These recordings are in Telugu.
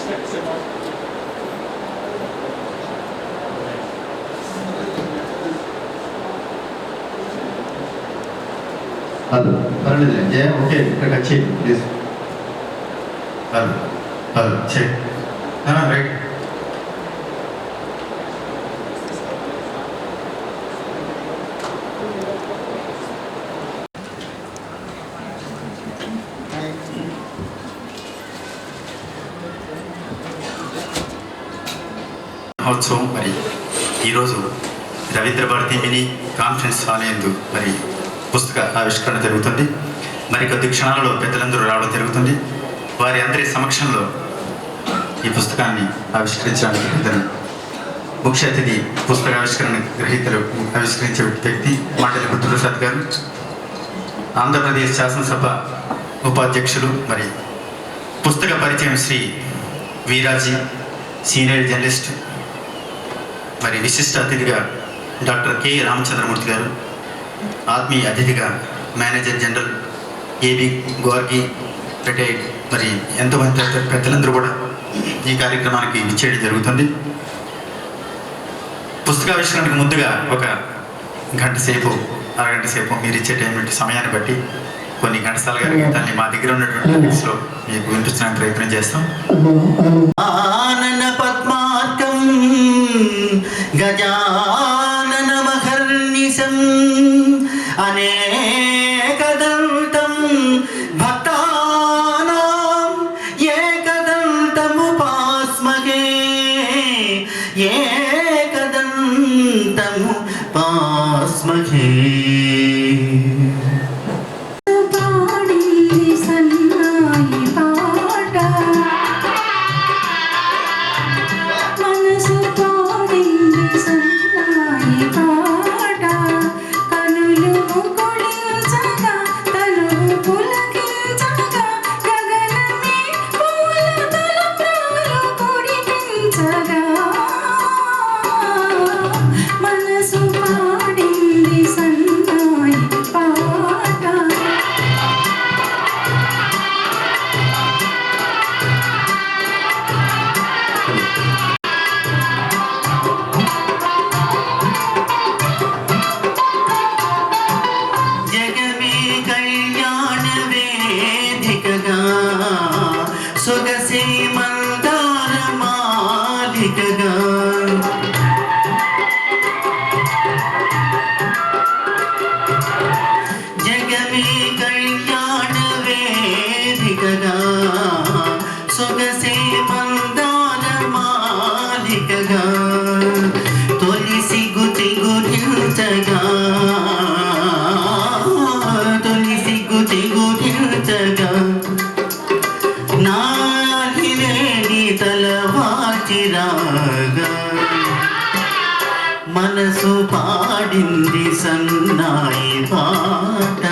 హలో పర్లేదు జయ ఓకే ఇక్కడికి వచ్చి please hello hello check right మహోత్సవం మరి ఈరోజు Ravindra Bharathi mini conference hall యందు మరి పుస్తక ఆవిష్కరణ జరుగుతుంది. మరి కొద్ది క్షణాలలో పెద్దలందరూ రావడం జరుగుతుంది. వారి అందరి సమక్షంలో ఈ పుస్తకాన్ని ఆవిష్కరించడానికి ఇద్దరు ముఖ్య అతిథి పుస్తక ఆవిష్కరణ గ్రహీతలు ఆవిష్కరించే వ్యక్తి మాటల బుద్ధప్రసాద్ గారు, ఆంధ్రప్రదేశ్ శాసనసభ ఉపాధ్యక్షులు, మరి పుస్తక పరిచయం శ్రీ వీరాజీ సీనియర్ జర్నలిస్ట్, మరి విశిష్ట అతిథిగా డాక్టర్ కె రామచంద్రమూర్తి గారు, ఆత్మీయ అతిథిగా మేనేజర్ జనరల్ ఏబి గోర్గి రిటైర్డ్, మరి ఎంతోమంది పెద్దలందరూ కూడా ఈ కార్యక్రమానికి ఇచ్చేయడం జరుగుతుంది. పుస్తకావిష్కరణకు ముందుగా ఒక గంట సేపు అరగంట సేపు మీరు ఇచ్చేటటువంటి సమయాన్ని బట్టి కొన్ని ఘంటసాల గారి గీతాన్ని మా దగ్గర ఉన్నటువంటి లిరిక్స్లో మీకు వినిపించడానికి ప్రయత్నం చేస్తాం. పద్మార్కం గజానన మహర్నిశం అనేకదంతం భక్తానాం ఏకదంతముపాస్మహే ఏకదంతముపాస్మహే. మనసు పాడింది సన్నాయి పాట.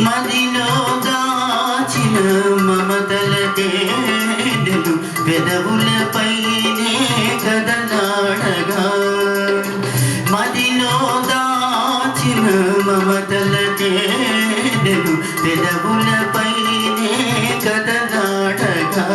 మదిలో దాచిన మమతల తేనెలు పెదవులపైనే కదలాడగా, మదిలో దాచిన మమతల తేనెలు పెదవులపైనే కదలాడగా,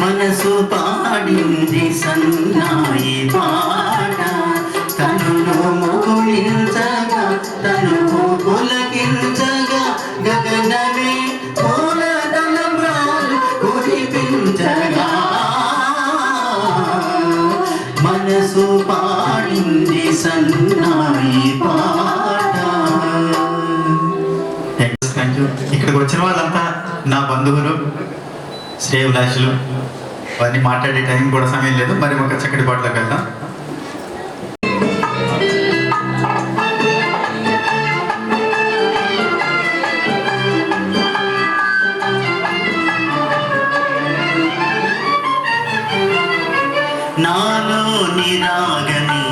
మనసు పాడింది సన్నాయి పాట తనును ముగుళించగా తనువు పులకించగా గగనమే పూలతలంబ్రాలు కురిపించగా మనసు పాడింది సన్నాయి పాట. ఇక్కడికి వచ్చిన వాళ్ళంతా నా బంధువులు శ్రేయభిలాషులు. వారిని మాట్లాడే టైం కూడా సమయం లేదు. మరి ఒక చక్కటి పాటలోకి వెళ్దాం. నాలో నిరాగని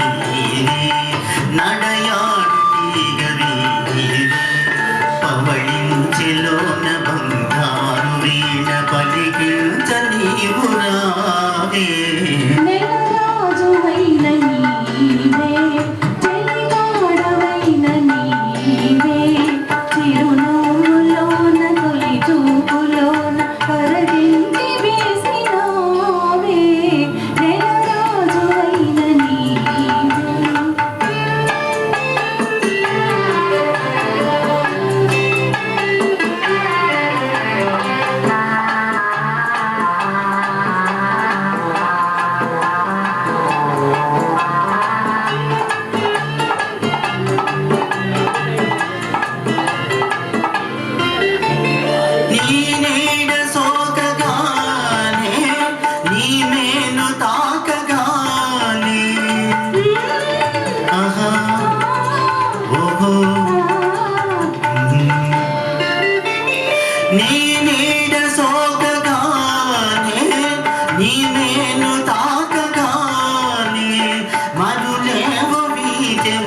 నడయాడు తీగవి పవళించెలోన బంగారు వీణ పలికించ నీవు రావే.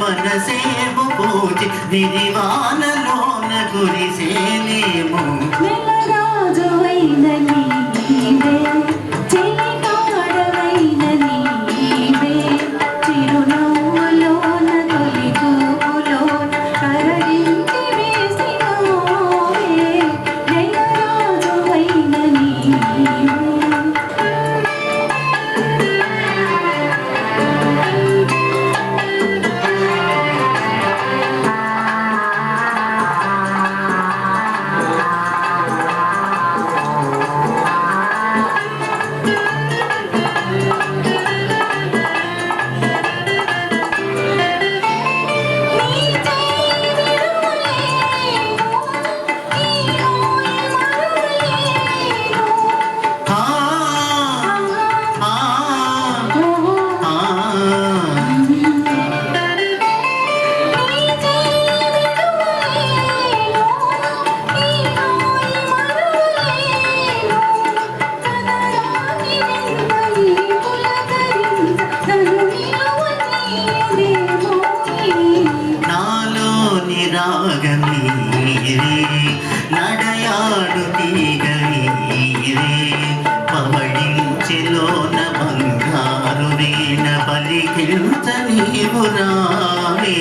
మనసేము పూజి విరివానలోన కురిసేనేమో నెలరాజువైన నీవే చెలికాడవైన నీవే చిరునవ్వులోన తొలి చూపులోన కరగించి వేసినావే నెలరాజువైన నీవే. నడయాడు తీగవీరే పవళించెలోన బంగారు వీణ పలికించ నీవు రావే.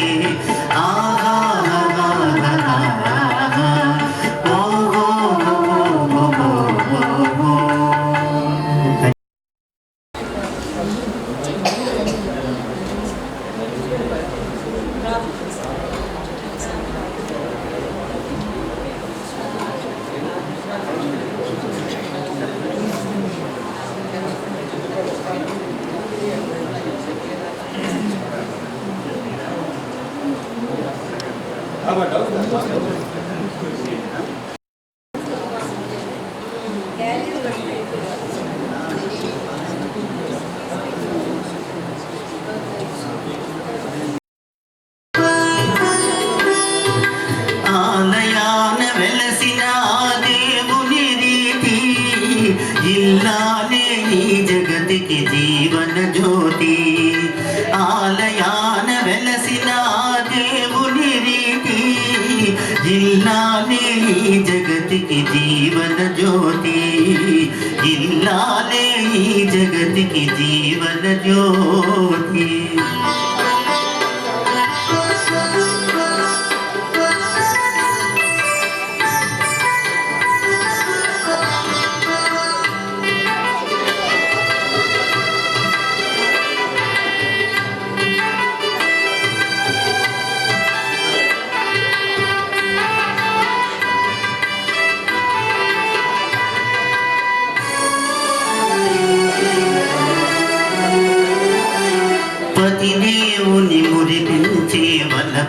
ఆలయాన వెలసిన దేవుని రీతి ఇల్లాలే ఈ జగతికి జీవన జ్యోతి. ఆలయాన వెలసిన దేవుని రీతి ఇల్లాలే ఈ జగతికి జీవన జ్యోతి. ఇల్లాలే ఈ జగతికి జీవన జ్యోతి.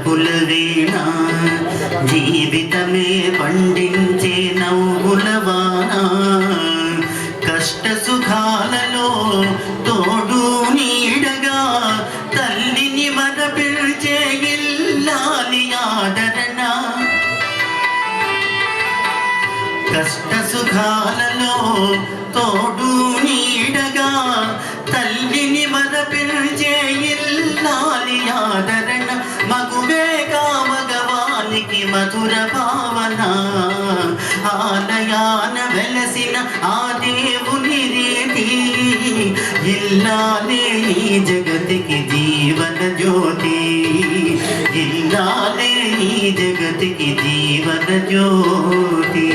తలపుల వీణ జీవితమే పండించే నవ్వుల వాన కష్ట సుఖాలలో తోడు నీడగా తల్లిని మరపిల్చే ఇల్లాలి ఆదరణ కష్ట సుఖాలలో తోడు నీడగా తల్లిని మరపిల్చే ఇల్లాలి ఆదరణ మగువే కామగవానికి మధుర భావన ఆలయాన వెలసిన ఆ దేవుని రీతి ఇల్లాలే ఈ జగతికి జీవన జ్యోతి ఇల్లాలే ఈ జగతికి జీవన జ్యోతి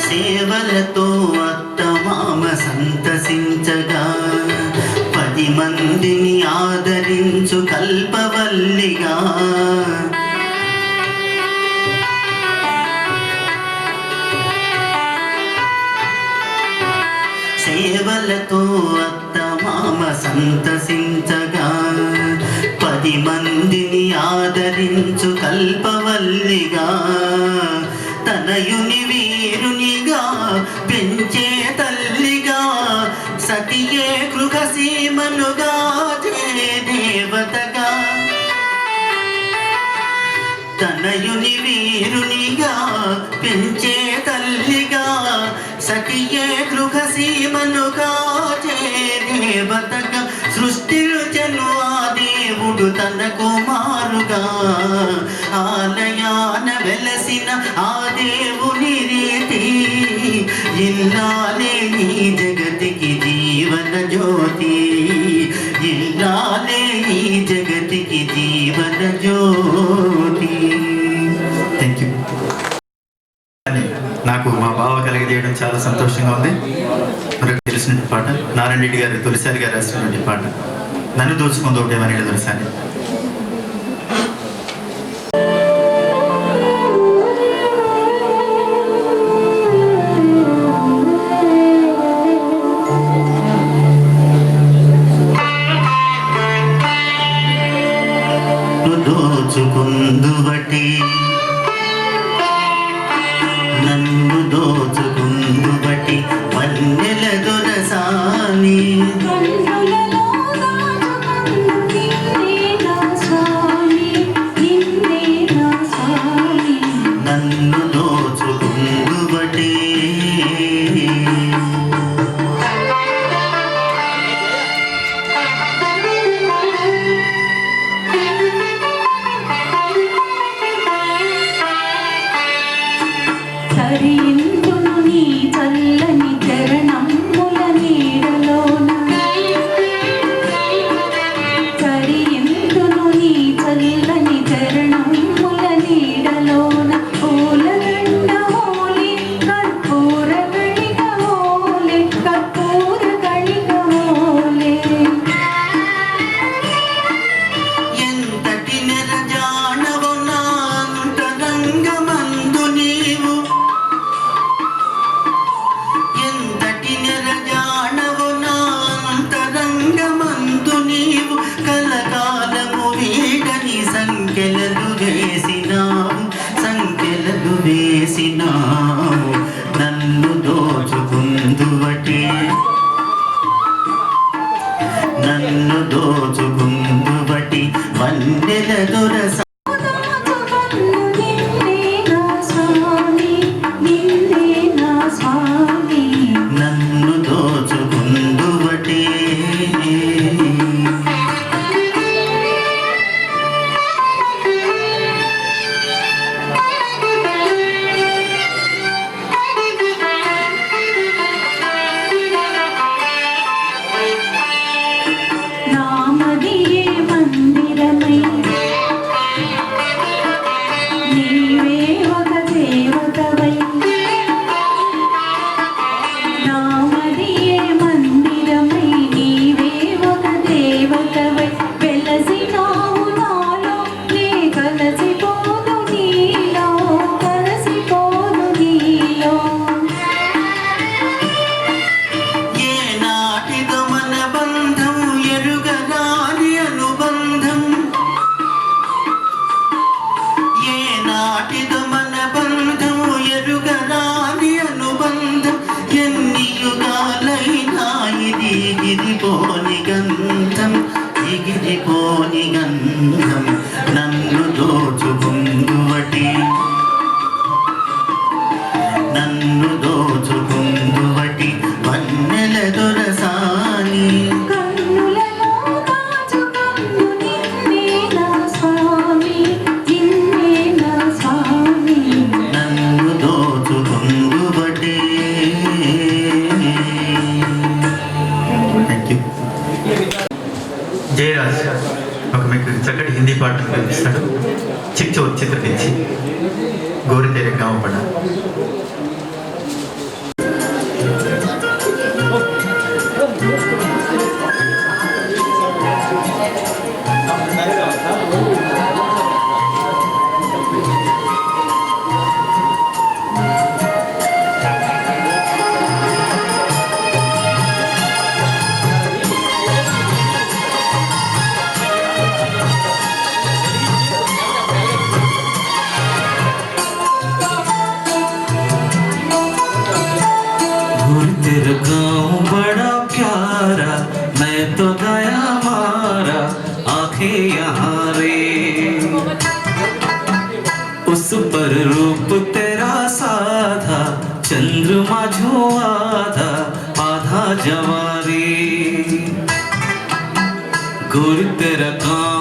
సేవలతో అత్తమామ సంతసించగా 10 మందిని ఆదరించు కల్పవల్లిగా సేవలతో అత్తమామ సంతసించగా 10 మందిని ఆదరించు కల్పవల్లిగా తనయుని వీరునిగా పెంచే తల్లిగా సతియే గృహసీమనుగా దేవతగా తనయుని వీరునిగా పెంచే తల్లిగా సతియే గృహసీమనుగా దేవతగా సృష్టించెను ఆ దేవుడు తన కుమారుగా ఆలయాన వెలసిన ఆ దేవుని రీతి ఇల్లాలే ఈ జగతికి జీవన జ్యోతి ఇల్లాలే ఈ జగతికి జీవన జ్యోతి. Thank you. నాకు మా బావ కలిగజేయడం చాలా సంతోషంగా ఉంది. మనకు తెలిసిన పాట నారాయణ రెడ్డి గారు తొలిసారిగా రాసినటువంటి పాట నన్ను దోచుకుంది ఒకటే అని తొలిసారి. దోచుకుందువటి నన్ను దోచుకుందువటి వన్నెల దొరసాని కన్నులలో దాచుకుందు నిన్నే నా స్వామి నిన్నే నా స్వామి నన్ను దోచుకుందువటి సరియిందును నీ చల్లని చరణముల నీడలోన సరియిందును నీ చల్లని చరణముల నీడలోన పూలదండ హోలే కర్పూర గణిక హోలే కర్పూర గణిక హోలే ఎంతటి నెరజానవు నా అంతరంగమందు నీవు ఎంతటి నెరజానవు నా అంతరంగమందు నీవు కలకాలము వీడని సంఖ్యలను వేసినావు నన్ను దోచుకుందువటే నన్ను దోచుకుందువటి వన్నెల దొరస దాచుకుందు నిన్నే నా స్వామి నిన్నే నా స్వామి నన్ను దోచుకుందువటే నామదియే మందిరమై ఎగిరిపోని గంధం ఎగిరిపోని గంధం నన్ను దోచుకుందువటి నన్ను దోచుకుందువటి వన్నెల దొరసాని కన్నులలో కాచుకన్ను నిన్నే నా స్వామి నిన్నే నా స్వామి నన్ను దోచుకుందువటి. Thank you. జయరాజ్ ఒక మీకు చక్కటి హిందీ పాట వినిపిస్తాడు. చిక్చోర్ చిత్ర నుంచి గోరి తేరే గాँव పడ. तेरा गाँव बड़ा प्यारा मैं तो गया मारा आंखें यहाँ रे उस पर रूप तेरा साधा चंद्रमा जो आधा आधा जवारी गुर तेरा गाँव